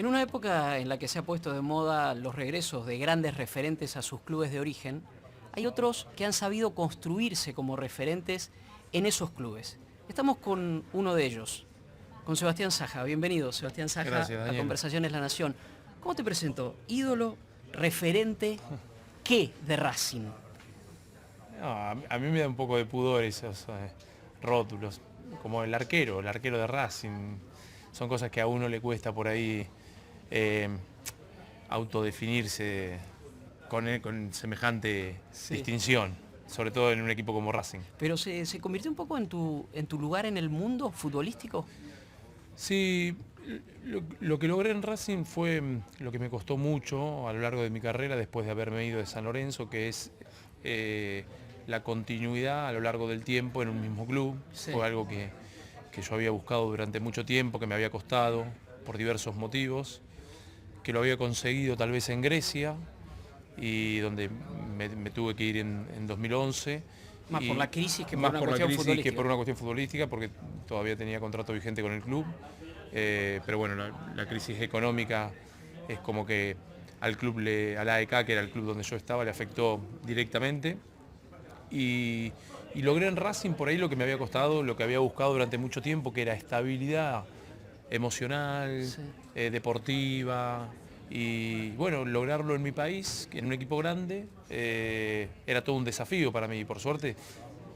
En una época en la que se ha puesto de moda los regresos de grandes referentes a sus clubes de origen, hay otros que han sabido construirse como referentes en esos clubes. Estamos con uno de ellos, con Sebastián Saja. Bienvenido, Sebastián Saja, Gracias, a Daniel. Conversaciones La Nación. ¿Cómo te presento? ¿Ídolo, referente, qué de Racing? No, a mí me da un poco de pudor esos rótulos, como el arquero de Racing. Son cosas que a uno le cuesta por ahí eh, autodefinirse con semejante Sí. distinción, sobre todo en un equipo como Racing. Pero se convirtió un poco en tu lugar en el mundo futbolístico. Sí, lo que logré en Racing fue lo que me costó mucho a lo largo de mi carrera después de haberme ido de San Lorenzo, que es la continuidad a lo largo del tiempo en un mismo club. Sí. Fue algo que yo había buscado durante mucho tiempo, que me había costado por diversos motivos, que lo había conseguido tal vez en Grecia, y donde me tuve que ir en 2011. Más por la crisis que por más una por la cuestión crisis futbolística. que por una cuestión futbolística, porque todavía tenía contrato vigente con el club. Pero bueno, la crisis económica es como que al club, al AEK, que era el club donde yo estaba, le afectó directamente. Y logré en Racing por ahí lo que me había costado, lo que había buscado durante mucho tiempo, que era estabilidad emocional, Sí. deportiva. Y bueno, lograrlo en mi país, en un equipo grande, era todo un desafío para mí. Y por suerte,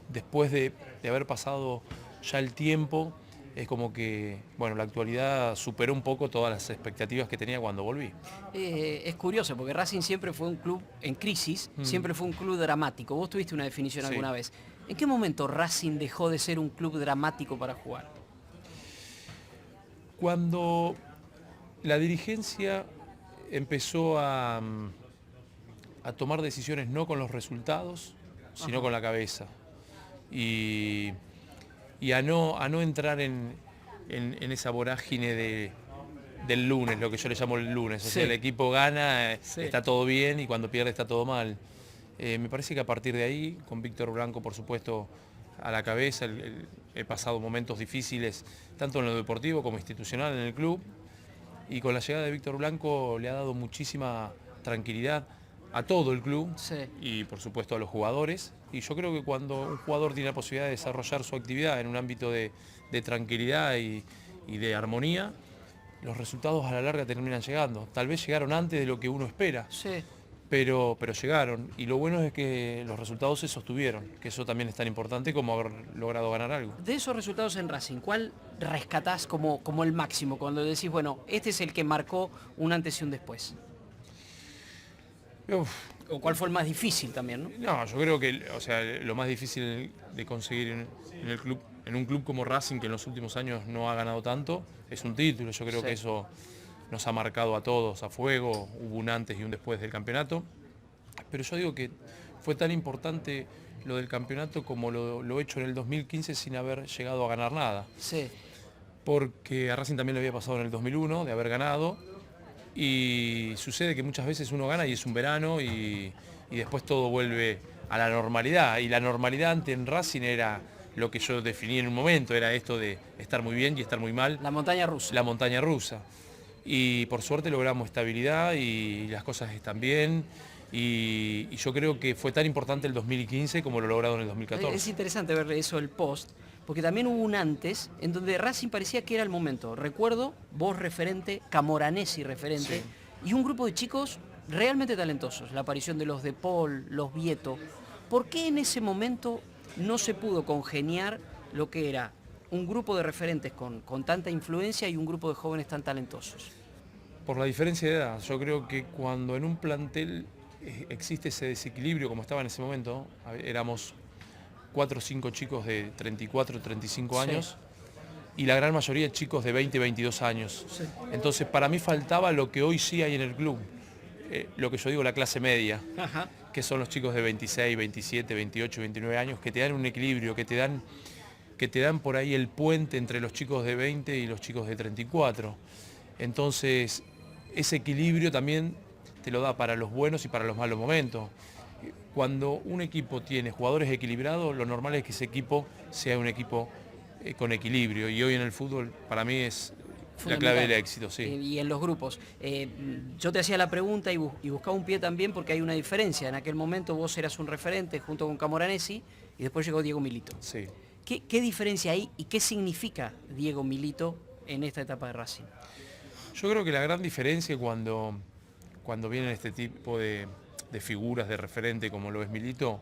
después de haber pasado ya el tiempo, es como que, bueno, la actualidad superó un poco todas las expectativas que tenía cuando volví. Es curioso porque Racing siempre fue un club en crisis, siempre fue un club dramático. Vos tuviste una definición Sí. alguna vez. ¿En qué momento Racing dejó de ser un club dramático para jugar? Cuando la dirigencia empezó a tomar decisiones no con los resultados, sino Ajá. con la cabeza. Y, y a no entrar en esa vorágine del lunes, lo que yo le llamo el lunes. O sea, el equipo gana, Sí. está todo bien, y cuando pierde está todo mal. Me parece que a partir de ahí, con Víctor Blanco, por supuesto, a la cabeza, he pasado momentos difíciles, tanto en lo deportivo como institucional en el club, y con la llegada de Víctor Blanco le ha dado muchísima tranquilidad a todo el club. Sí. Y por supuesto a los jugadores. Y yo creo que cuando un jugador tiene la posibilidad de desarrollar su actividad en un ámbito de tranquilidad y de armonía, los resultados a la larga terminan llegando. Tal vez llegaron antes de lo que uno espera, Sí. pero llegaron. Y lo bueno es que los resultados se sostuvieron, que eso también es tan importante como haber logrado ganar algo. De esos resultados en Racing, ¿cuál rescatás como el máximo? Cuando decís, bueno, este es el que marcó un antes y un después. Uf, ¿O cuál fue el más difícil también, no? No, yo creo que, o sea, lo más difícil de conseguir en el club, en un club como Racing, que en los últimos años no ha ganado tanto, es un título. Yo creo Sí. que eso nos ha marcado a todos a fuego. Hubo un antes y un después del campeonato. Pero yo digo que fue tan importante lo del campeonato como lo hecho en el 2015 sin haber llegado a ganar nada. Sí. Porque a Racing también le había pasado en el 2001 de haber ganado. Y sucede que muchas veces uno gana y es un verano, y después todo vuelve a la normalidad. Y la normalidad ante en Racing era lo que yo definí en un momento, era esto de estar muy bien y estar muy mal. La montaña rusa. La montaña rusa. Y por suerte logramos estabilidad y las cosas están bien. Y yo creo que fue tan importante el 2015 como lo logrado en el 2014. Es interesante ver eso, el post, porque también hubo un antes en donde Racing parecía que era el momento. Recuerdo, vos referente, Camoranesi referente, Sí. y un grupo de chicos realmente talentosos. La aparición de los De Paul, los Vieto. ¿Por qué en ese momento no se pudo congeniar lo que era un grupo de referentes con tanta influencia y un grupo de jóvenes tan talentosos? Por la diferencia de edad. Yo creo que cuando en un plantel existe ese desequilibrio como estaba en ese momento, éramos 4 o 5 chicos de 34, 35 Sí. años, y la gran mayoría chicos de 20, 22 años. Sí. Entonces para mí faltaba lo que hoy sí hay en el club, lo que yo digo la clase media, Ajá. que son los chicos de 26, 27, 28, 29 años, que te dan un equilibrio, que te dan por ahí el puente entre los chicos de 20 y los chicos de 34. Entonces, ese equilibrio también te lo da para los buenos y para los malos momentos. Cuando un equipo tiene jugadores equilibrados, lo normal es que ese equipo sea un equipo con equilibrio. Y hoy en el fútbol, para mí es La clave del éxito, sí. Y en los grupos. Yo te hacía la pregunta y buscaba un pie también porque hay una diferencia. En aquel momento vos eras un referente junto con Camoranesi y después llegó Diego Milito. Sí. ¿Qué diferencia hay y qué significa Diego Milito en esta etapa de Racing? Yo creo que la gran diferencia cuando vienen este tipo de figuras de referente como lo es Milito,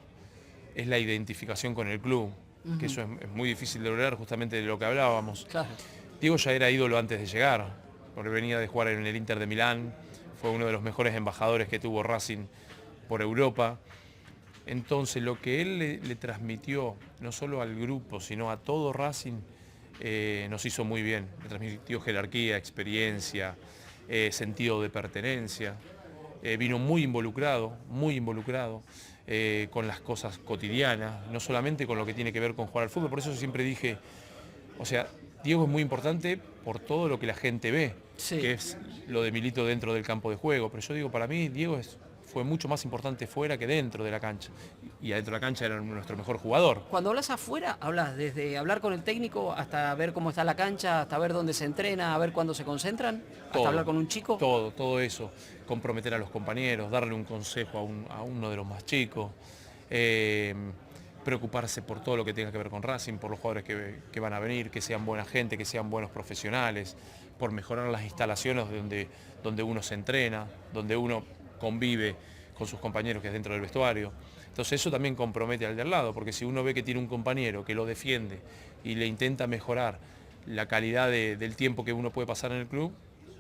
es la identificación con el club, que eso es muy difícil de lograr, justamente de lo que hablábamos. Claro. Diego ya era ídolo antes de llegar, porque venía de jugar en el Inter de Milán, fue uno de los mejores embajadores que tuvo Racing por Europa. Entonces lo que él le transmitió, no solo al grupo, sino a todo Racing, nos hizo muy bien. Le transmitió jerarquía, experiencia, sentido de pertenencia. Vino muy involucrado con las cosas cotidianas, no solamente con lo que tiene que ver con jugar al fútbol. Por eso yo siempre dije, o sea, Diego es muy importante por todo lo que la gente ve, sí, que es lo de Milito dentro del campo de juego. Pero yo digo, para mí Diego fue mucho más importante fuera que dentro de la cancha. Y adentro de la cancha era nuestro mejor jugador. Cuando hablas afuera, hablas desde hablar con el técnico hasta ver cómo está la cancha, hasta ver dónde se entrena, a ver cuándo se concentran, hasta hablar con un chico. Todo eso. Comprometer a los compañeros, darle un consejo a uno de los más chicos. Preocuparse por todo lo que tenga que ver con Racing, por los jugadores que van a venir, que sean buena gente, que sean buenos profesionales, por mejorar las instalaciones donde uno se entrena, donde uno convive con sus compañeros, que es dentro del vestuario. Entonces eso también compromete al de al lado, porque si uno ve que tiene un compañero que lo defiende y le intenta mejorar la calidad del tiempo que uno puede pasar en el club,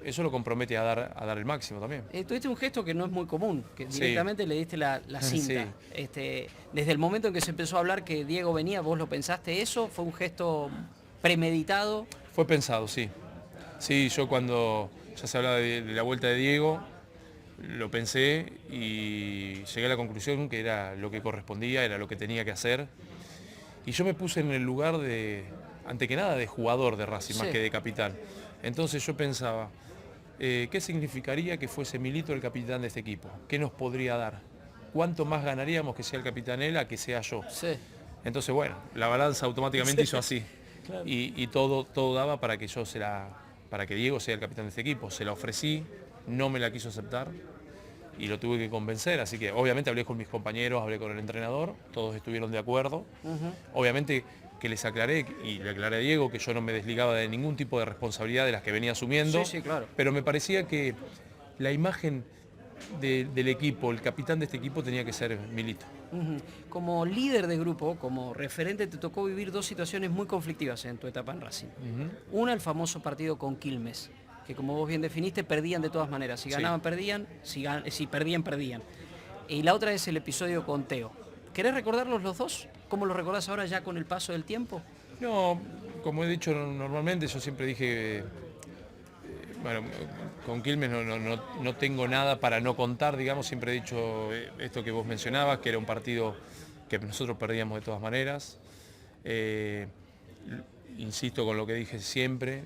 eso lo compromete a dar el máximo también. Tuviste un gesto que no es muy común, que Sí. directamente le diste la cinta. Sí. Desde el momento en que se empezó a hablar que Diego venía, ¿vos lo pensaste eso? ¿Fue un gesto premeditado? Fue pensado, sí. Sí, yo cuando ya se hablaba de la vuelta de Diego, lo pensé y llegué a la conclusión que era lo que correspondía, era lo que tenía que hacer. Y yo me puse en el lugar ante que nada, de jugador de Racing, Sí. más que de capitán. Entonces yo pensaba, ¿qué significaría que fuese Milito el capitán de este equipo? ¿Qué nos podría dar? ¿Cuánto más ganaríamos que sea el capitán él a que sea yo? Sí. Entonces, bueno, la balanza automáticamente Sí. hizo así. Claro. Y todo daba para que para que Diego sea el capitán de este equipo. Se la ofrecí, no me la quiso aceptar y lo tuve que convencer. Así que obviamente hablé con mis compañeros, hablé con el entrenador, todos estuvieron de acuerdo. Obviamente que les aclaré y le aclaré a Diego que yo no me desligaba de ningún tipo de responsabilidad de las que venía asumiendo. Sí, claro. Pero me parecía que la imagen del equipo, el capitán de este equipo tenía que ser Milito. Como líder de grupo, como referente, te tocó vivir dos situaciones muy conflictivas en tu etapa en Racing. Una, el famoso partido con Quilmes, que como vos bien definiste, perdían de todas maneras. Si ganaban, perdían, si perdían, perdían. Y la otra es el episodio con Teo. ¿Querés recordarlos los dos? ¿Cómo los recordás ahora ya con el paso del tiempo? No, como he dicho normalmente, yo siempre dije, bueno, con Quilmes no tengo nada para no contar, digamos, siempre he dicho esto que vos mencionabas, que era un partido que nosotros perdíamos de todas maneras. Insisto con lo que dije siempre,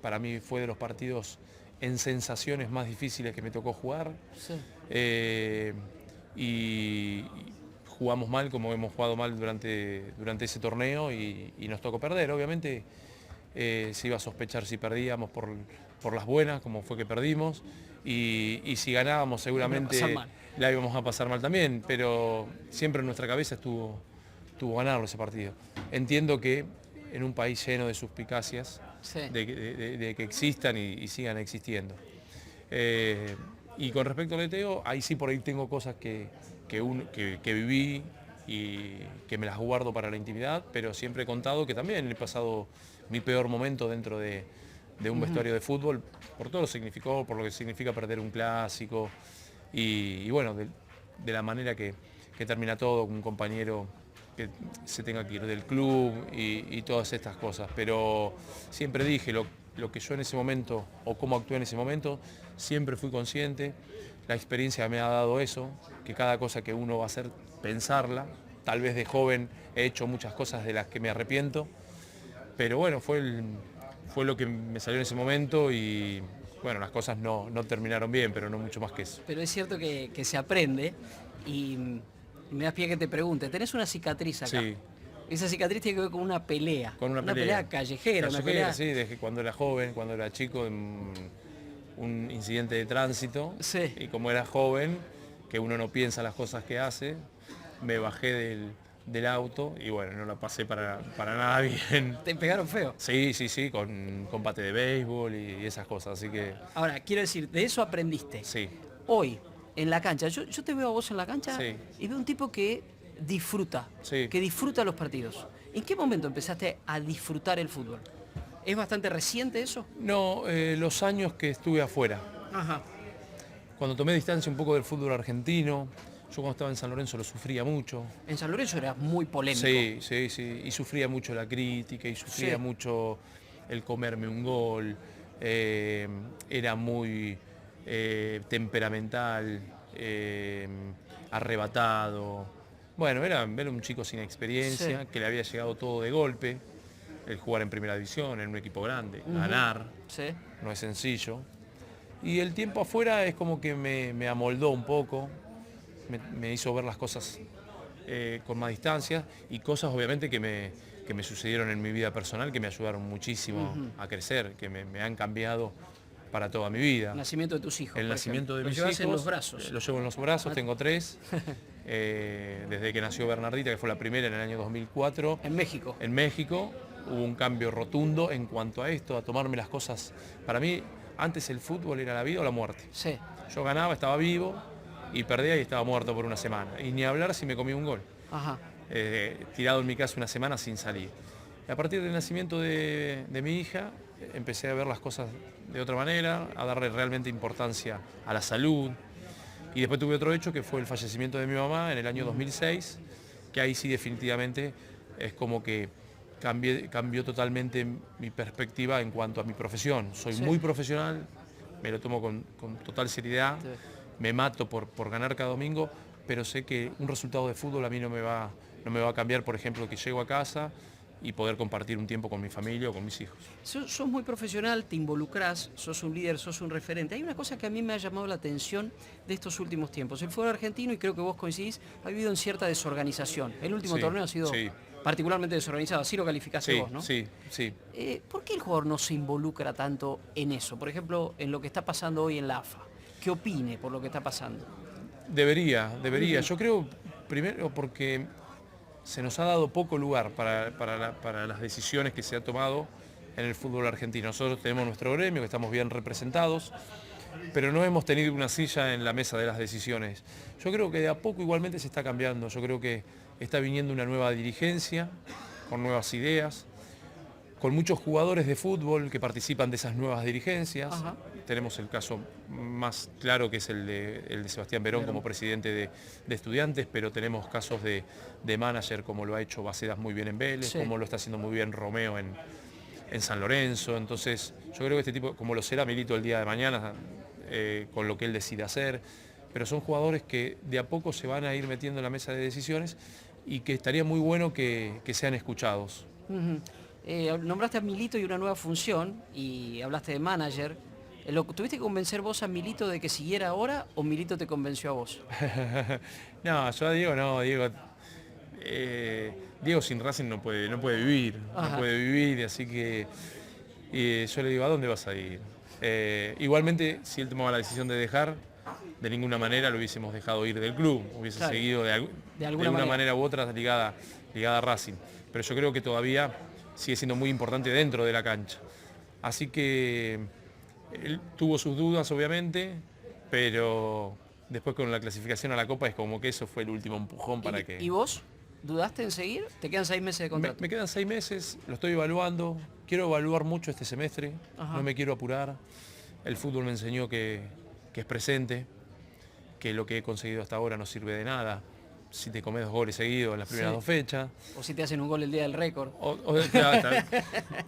para mí fue de los partidos en sensaciones más difíciles que me tocó jugar. Sí. Y jugamos mal como hemos jugado mal durante ese torneo y nos tocó perder. Obviamente se iba a sospechar si perdíamos por las buenas, como fue que perdimos, y si ganábamos seguramente la íbamos a pasar mal también, pero siempre en nuestra cabeza estuvo ganarlo ese partido. Entiendo que en un país lleno de suspicacias, sí, de que existan y sigan existiendo. Y con respecto al Teo, ahí sí por ahí tengo cosas que viví y que me las guardo para la intimidad, pero siempre he contado que también he pasado mi peor momento dentro de un vestuario de fútbol, por todo lo que significó, por lo que significa perder un clásico y bueno, de la manera que termina todo, un compañero que se tenga que ir del club y todas estas cosas. Pero siempre dije lo que yo en ese momento o cómo actué en ese momento, siempre fui consciente. La experiencia me ha dado eso, que cada cosa que uno va a hacer, pensarla. Tal vez de joven he hecho muchas cosas de las que me arrepiento, pero bueno, fue lo que me salió en ese momento y bueno, las cosas no terminaron bien, pero no mucho más que eso. Pero es cierto que se aprende y me das pie que te pregunte, tenés una cicatriz acá. Sí. Esa cicatriz tiene que ver con una pelea. Con una pelea callejera, una pelea... sí, desde cuando era joven, cuando era chico, en un incidente de tránsito. Sí. Y como era joven, que uno no piensa las cosas que hace, me bajé del auto y bueno, no la pasé para nada bien. ¿Te pegaron feo? Sí, con combate de béisbol y esas cosas, así que... Ahora, quiero decir, de eso aprendiste. Sí. Hoy, en la cancha, yo te veo a vos en la cancha Sí. y veo un tipo que disfruta, Sí. que disfruta los partidos. ¿En qué momento empezaste a disfrutar el fútbol? ¿Es bastante reciente eso? No, los años que estuve afuera. Ajá. Cuando tomé distancia un poco del fútbol argentino, yo cuando estaba en San Lorenzo lo sufría mucho. En San Lorenzo era muy polémico. Sí, y sufría mucho la crítica, y sufría Sí. mucho el comerme un gol, era muy temperamental, arrebatado. Bueno, era un chico sin experiencia, Sí. que le había llegado todo de golpe, el jugar en primera división, en un equipo grande, ganar, Sí. no es sencillo. Y el tiempo afuera es como que me amoldó un poco, me hizo ver las cosas con más distancia y cosas obviamente que me sucedieron en mi vida personal que me ayudaron muchísimo a crecer, que me han cambiado para toda mi vida. El nacimiento de tus hijos. El por nacimiento ejemplo. de mis Los hijos. llevas en los brazos. Los llevo en los brazos, tengo 3. Desde que nació Bernardita, que fue la primera en el año 2004. En México. En México hubo un cambio rotundo en cuanto a esto, a tomarme las cosas. Para mí, antes el fútbol era la vida o la muerte. Sí. Yo ganaba, estaba vivo, y perdía y estaba muerto por una semana. Y ni hablar si me comí un gol. Ajá. Tirado en mi casa una semana sin salir. Y a partir del nacimiento de mi hija, empecé a ver las cosas de otra manera, a darle realmente importancia a la salud. Y después tuve otro hecho que fue el fallecimiento de mi mamá en el año 2006, que ahí sí definitivamente es como que cambió totalmente mi perspectiva en cuanto a mi profesión. Soy muy profesional, me lo tomo con total seriedad, me mato por ganar cada domingo, pero sé que un resultado de fútbol a mí no me va a cambiar, por ejemplo, que llego a casa y poder compartir un tiempo con mi familia o con mis hijos. Sos muy profesional, te involucrás, sos un líder, sos un referente. Hay una cosa que a mí me ha llamado la atención de estos últimos tiempos. El fútbol argentino, y creo que vos coincidís, ha vivido en cierta desorganización. El último torneo ha sido particularmente desorganizado, así lo calificaste vos, ¿no? Sí. ¿Por qué el jugador no se involucra tanto en eso? Por ejemplo, en lo que está pasando hoy en la AFA. ¿Qué opine por lo que está pasando? Debería. Yo creo, primero, porque se nos ha dado poco lugar para las decisiones que se han tomado en el fútbol argentino. Nosotros tenemos nuestro gremio, que estamos bien representados, pero no hemos tenido una silla en la mesa de las decisiones. Yo creo que de a poco igualmente se está cambiando. Yo creo que está viniendo una nueva dirigencia, con nuevas ideas, con muchos jugadores de fútbol que participan de esas nuevas dirigencias. Ajá. Tenemos el caso más claro, que es el de Sebastián Verón como presidente de Estudiantes, pero tenemos casos de manager, como lo ha hecho Bacedas muy bien en Vélez, como lo está haciendo muy bien Romeo en San Lorenzo. Entonces yo creo que este tipo, como lo será Milito el día de mañana, con lo que él decide hacer, pero son jugadores que de a poco se van a ir metiendo en la mesa de decisiones y que estaría muy bueno que sean escuchados. Nombraste a Milito y una nueva función, y hablaste de manager. ¿Tuviste que convencer vos a Milito de que siguiera ahora o Milito te convenció a vos? No, yo a Diego no, Diego sin Racing no puede vivir, así que yo le digo, ¿a dónde vas a ir? Igualmente, si él tomaba la decisión de dejar, de ninguna manera lo hubiésemos dejado ir del club, hubiese seguido de alguna manera u otra ligada a Racing, pero yo creo que todavía sigue siendo muy importante dentro de la cancha. Así que él tuvo sus dudas, obviamente, pero después con la clasificación a la Copa es como que eso fue el último empujón para que... ¿Y vos? ¿Dudaste en seguir? ¿Te quedan 6 meses de contrato? Me quedan 6 meses, lo estoy evaluando, quiero evaluar mucho este semestre, no me quiero apurar. El fútbol me enseñó que es presente, que lo que he conseguido hasta ahora no sirve de nada si te comes 2 goles seguidos en las primeras 2 fechas. O si te hacen un gol el día del récord. Claro,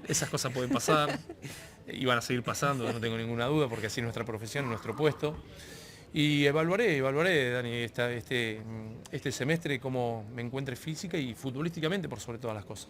esas cosas pueden pasar y van a seguir pasando, no tengo ninguna duda, porque así es nuestra profesión, nuestro puesto. Y evaluaré, Dani, este semestre cómo me encuentre física y futbolísticamente por sobre todas las cosas.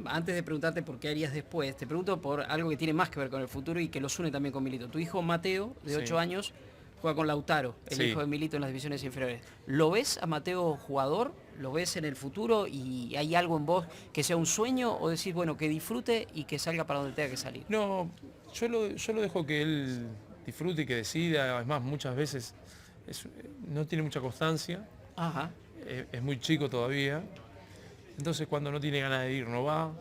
Antes de preguntarte por qué harías después, te pregunto por algo que tiene más que ver con el futuro y que los une también con Milito. Tu hijo Mateo, de 8 años, juega con Lautaro, el hijo de Milito en las divisiones inferiores. ¿Lo ves a Mateo jugador? ¿Lo ves en el futuro y hay algo en vos que sea un sueño o decís, bueno, que disfrute y que salga para donde tenga que salir? No, yo lo dejo que él disfrute y que decida. Es más, muchas veces no tiene mucha constancia, Ajá, es muy chico todavía. Entonces cuando no tiene ganas de ir, no va.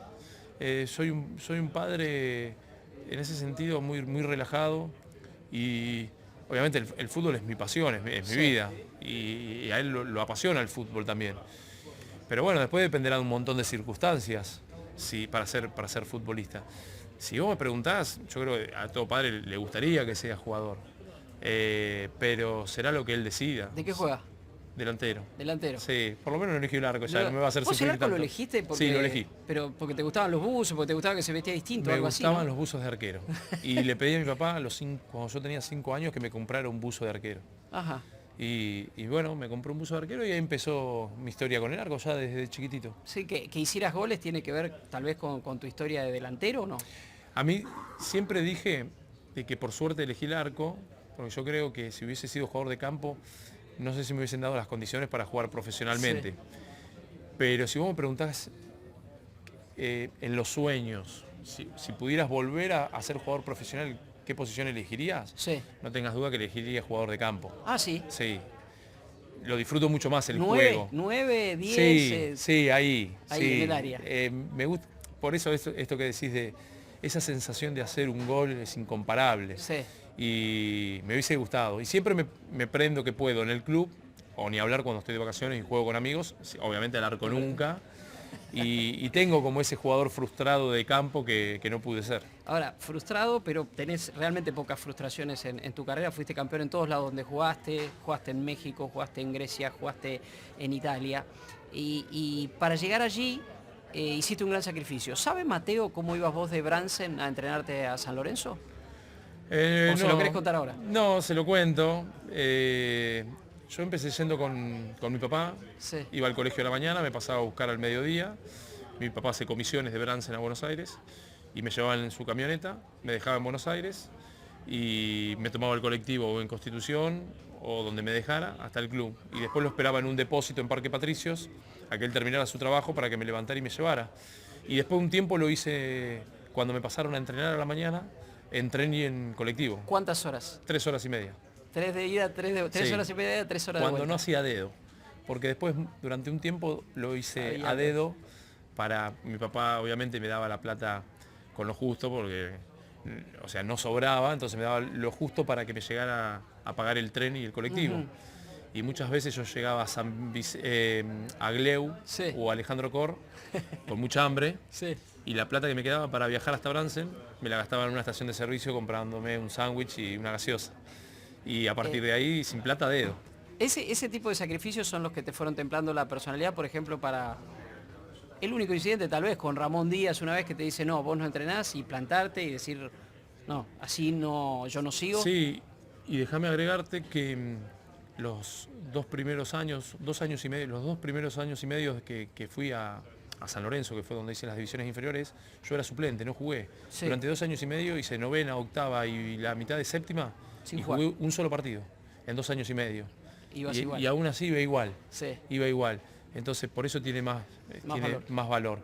Soy un padre en ese sentido muy, muy relajado y obviamente el fútbol es mi pasión, es mi sí. vida y a él lo apasiona el fútbol también. Pero bueno, después dependerá de un montón de circunstancias para ser futbolista. Si vos me preguntás, yo creo que a todo padre le gustaría que sea jugador, pero será lo que él decida. ¿De qué juega? Delantero. Delantero. Sí, por lo menos no elegí un arco, ya no me va a hacer ¿Vos el sufrir arco tanto. lo elegiste? Porque, Sí, lo elegí. Pero porque te gustaban los buzos, porque te gustaba que se vestía distinto, Me algo así, gustaban ¿no? los buzos de arquero. Y le pedí a mi papá cuando yo tenía 5 años que me comprara un buzo de arquero. Ajá. Y bueno, me compré un buzo de arquero y ahí empezó mi historia con el arco ya desde chiquitito. Sí, que hicieras goles tiene que ver tal vez con tu historia de delantero, ¿o no? A mí siempre dije de que por suerte elegí el arco, porque yo creo que si hubiese sido jugador de campo, no sé si me hubiesen dado las condiciones para jugar profesionalmente. Sí. Pero si vos me preguntás en los sueños, si pudieras volver a ser jugador profesional, ¿qué posición elegirías? Sí. No tengas duda que elegiría jugador de campo. Ah, sí. Sí. Lo disfruto mucho más el 9, juego. 9, 10. Sí, sí, ahí. Ahí, sí. en el área. Me gusta, por eso esto que decís de esa sensación de hacer un gol es incomparable. Sí. Y me hubiese gustado. Y siempre me prendo que puedo en el club, o ni hablar cuando estoy de vacaciones y juego con amigos, obviamente al arco nunca. Y tengo como ese jugador frustrado de campo que no pude ser. Ahora, frustrado, pero tenés realmente pocas frustraciones en tu carrera. Fuiste campeón en todos lados donde jugaste en México, jugaste en Grecia, jugaste en Italia. Y para llegar allí hiciste un gran sacrificio. ¿Sabe Mateo cómo ibas vos de Bransen a entrenarte a San Lorenzo? ¿O se lo querés contar ahora? No, se lo cuento. Yo empecé yendo con mi papá, Sí. iba al colegio a la mañana, me pasaba a buscar al mediodía. Mi papá hace comisiones de Bransen a Buenos Aires y me llevaba en su camioneta, me dejaba en Buenos Aires y me tomaba el colectivo o en Constitución o donde me dejara hasta el club. Y después lo esperaba en un depósito en Parque Patricios a que él terminara su trabajo para que me levantara y me llevara. Y después un tiempo lo hice cuando me pasaron a entrenar a la mañana en tren y en colectivo. ¿Cuántas horas? 3 horas y media. 3 de ida, 3 Sí. horas y media, 3 horas de Cuando vuelta. no hacía dedo. Porque después, durante un tiempo, lo hice Había a dedo para... Mi papá obviamente me daba la plata con lo justo, porque, o sea, no sobraba, entonces me daba lo justo para que me llegara a pagar el tren y el colectivo. Ujú. Y muchas veces yo llegaba a Gleu Sí. o a Alejandro Cor con mucha hambre. Sí. Y la plata que me quedaba para viajar hasta Bransen me la gastaba en una estación de servicio comprándome un sándwich y una gaseosa. Y a partir de ahí, sin plata, dedo. Ese tipo de sacrificios son los que te fueron templando la personalidad, por ejemplo, para el único incidente tal vez con Ramón Díaz una vez que te dice, no, vos no entrenás y plantarte y decir, no, así no, yo no sigo. Sí, y déjame agregarte que los 2 primeros años, 2 años y medio, los 2 primeros años y medio que fui a San Lorenzo, que fue donde hice las divisiones inferiores, yo era suplente, no jugué. Sí. Durante 2 años y medio hice novena, octava y la mitad de séptima Sin y jugar. jugué un solo partido en 2 años y medio. Ibas y, igual. y aún así iba igual. Sí. Iba igual. Entonces por eso tiene más valor. más valor.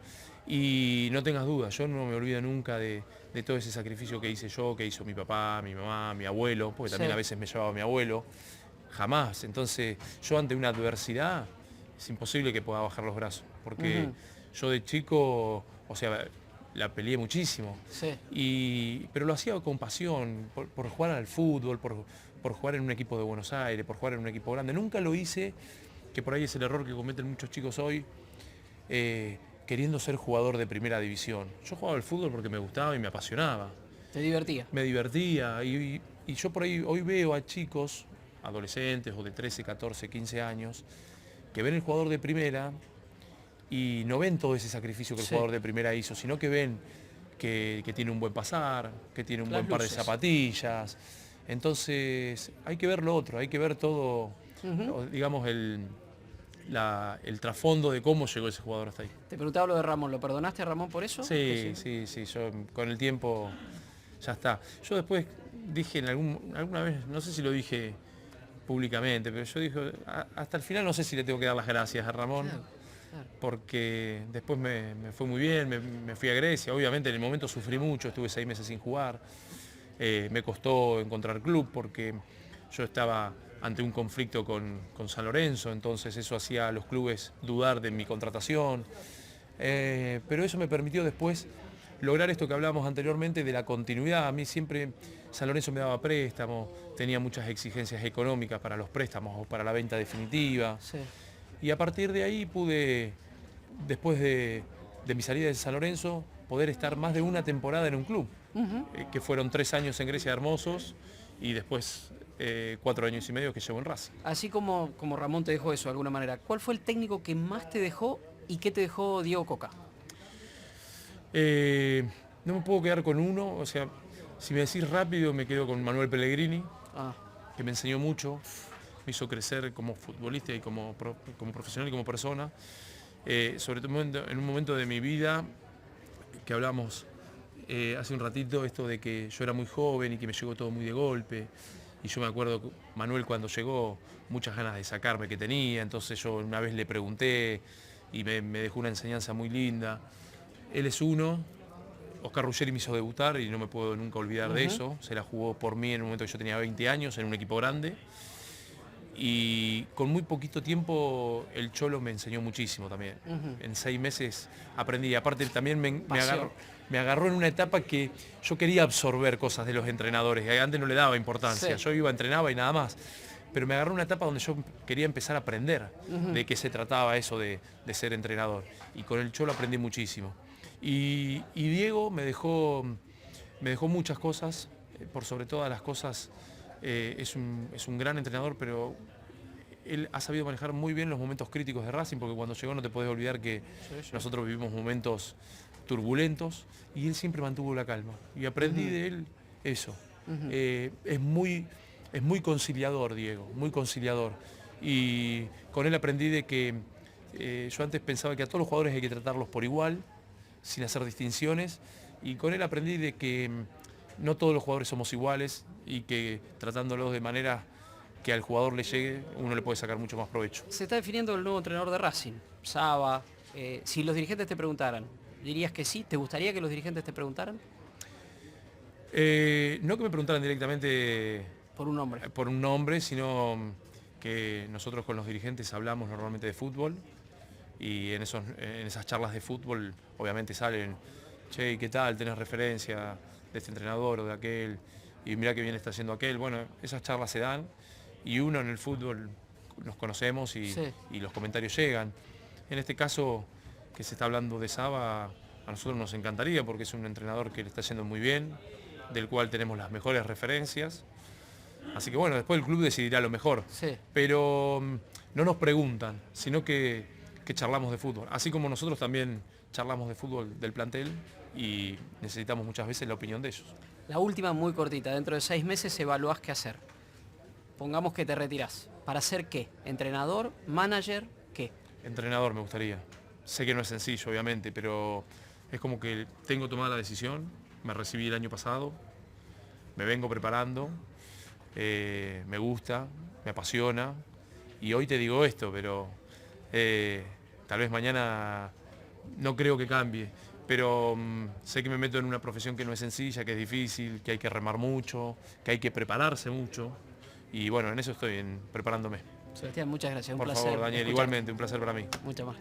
Y no tengas dudas, yo no me olvido nunca de todo ese sacrificio que hice yo, que hizo mi papá, mi mamá, mi abuelo, porque también Sí. a veces me llevaba mi abuelo. Jamás. Entonces yo ante una adversidad es imposible que pueda bajar los brazos. Porque Ujú. yo de chico, o sea, la peleé muchísimo. Sí. Pero lo hacía con pasión, por jugar al fútbol, por jugar en un equipo de Buenos Aires, por jugar en un equipo grande. Nunca lo hice, que por ahí es el error que cometen muchos chicos hoy, queriendo ser jugador de primera división. Yo jugaba al fútbol porque me gustaba y me apasionaba. Te divertía. Me divertía y yo por ahí hoy veo a chicos, adolescentes o de 13, 14, 15 años, que ven el jugador de primera y no ven todo ese sacrificio que el Sí. jugador de primera hizo, sino que ven que tiene un buen pasar, que tiene un Las buen par de luces. zapatillas. Entonces hay que ver lo otro, hay que ver todo, Ujú. digamos, el trasfondo de cómo llegó ese jugador hasta ahí. Te preguntaba lo de Ramón, ¿lo perdonaste a Ramón por eso? Sí, sí, yo con el tiempo ya está. Yo después dije alguna vez, no sé si lo dije públicamente, pero yo dije, hasta el final no sé si le tengo que dar las gracias a Ramón, Claro, claro. porque después me fue muy bien, me fui a Grecia, obviamente en el momento sufrí mucho, estuve 6 meses sin jugar, me costó encontrar club porque yo estaba ante un conflicto con San Lorenzo, entonces eso hacía a los clubes dudar de mi contratación, pero eso me permitió después lograr esto que hablábamos anteriormente de la continuidad. A mí siempre San Lorenzo me daba préstamos, tenía muchas exigencias económicas para los préstamos o para la venta definitiva. Sí. Y a partir de ahí pude, después de mi salida de San Lorenzo, poder estar más de una temporada en un club, que fueron 3 años en Grecia hermosos y después 4 años y medio que llevo en Racing. Así como Ramón te dejó eso de alguna manera, ¿cuál fue el técnico que más te dejó y qué te dejó Diego Coca? No me puedo quedar con uno, o sea, si me decís rápido me quedo con Manuel Pellegrini, que me enseñó mucho, me hizo crecer como futbolista y como profesional y como persona. Sobre todo en un momento de mi vida que hablamos hace un ratito, esto de que yo era muy joven y que me llegó todo muy de golpe. Y yo me acuerdo que Manuel cuando llegó, muchas ganas de sacarme que tenía, entonces yo una vez le pregunté y me dejó una enseñanza muy linda. Él es uno, Oscar Ruggeri me hizo debutar y no me puedo nunca olvidar de eso, se la jugó por mí en un momento que yo tenía 20 años en un equipo grande. Y con muy poquito tiempo el Cholo me enseñó muchísimo también. En 6 meses aprendí. Aparte también me agarró en una etapa que yo quería absorber cosas de los entrenadores. Y antes no le daba importancia. Sí. Yo iba, entrenaba y nada más. Pero me agarró una etapa donde yo quería empezar a aprender de qué se trataba eso de ser entrenador. Y con el Cholo aprendí muchísimo. Y Diego me dejó muchas cosas. Por sobre todas las cosas, es un gran entrenador, pero él ha sabido manejar muy bien los momentos críticos de Racing, porque cuando llegó no te podés olvidar que nosotros vivimos momentos turbulentos y él siempre mantuvo la calma. Y aprendí de él eso. Es muy conciliador, Diego, muy conciliador. Y con él aprendí de que yo antes pensaba que a todos los jugadores hay que tratarlos por igual, sin hacer distinciones, y con él aprendí de que no todos los jugadores somos iguales y que tratándolos de manera que al jugador le llegue, uno le puede sacar mucho más provecho. Se está definiendo el nuevo entrenador de Racing, Saba. Si los dirigentes te preguntaran, ¿dirías que sí? ¿Te gustaría que los dirigentes te preguntaran? No que me preguntaran directamente Por un nombre. por un nombre, sino que nosotros con los dirigentes hablamos normalmente de fútbol y en esas charlas de fútbol obviamente salen, che, ¿qué tal? ¿Tenés referencia de este entrenador o de aquel? Y mirá qué bien está haciendo aquel. Bueno, esas charlas se dan y uno en el fútbol nos conocemos y los comentarios llegan. En este caso que se está hablando de Saba, a nosotros nos encantaría porque es un entrenador que le está yendo muy bien, del cual tenemos las mejores referencias. Así que bueno, después el club decidirá lo mejor. Pero no nos preguntan, sino que charlamos de fútbol. Así como nosotros también charlamos de fútbol del plantel y necesitamos muchas veces la opinión de ellos. La última muy cortita, dentro de 6 meses evaluás qué hacer. Pongamos que te retirás. ¿Para ser qué? ¿Entrenador? ¿Manager? ¿Qué? Entrenador me gustaría. Sé que no es sencillo, obviamente, pero es como que tengo tomada la decisión. Me recibí el año pasado, me vengo preparando, me gusta, me apasiona. Y hoy te digo esto, pero tal vez mañana no creo que cambie. Pero sé que me meto en una profesión que no es sencilla, que es difícil, que hay que remar mucho, que hay que prepararse mucho. Y bueno, en eso estoy, preparándome. Sebastián, muchas gracias. Un Por placer. favor, Daniel, escucharte. igualmente, un placer para mí. Muchas más.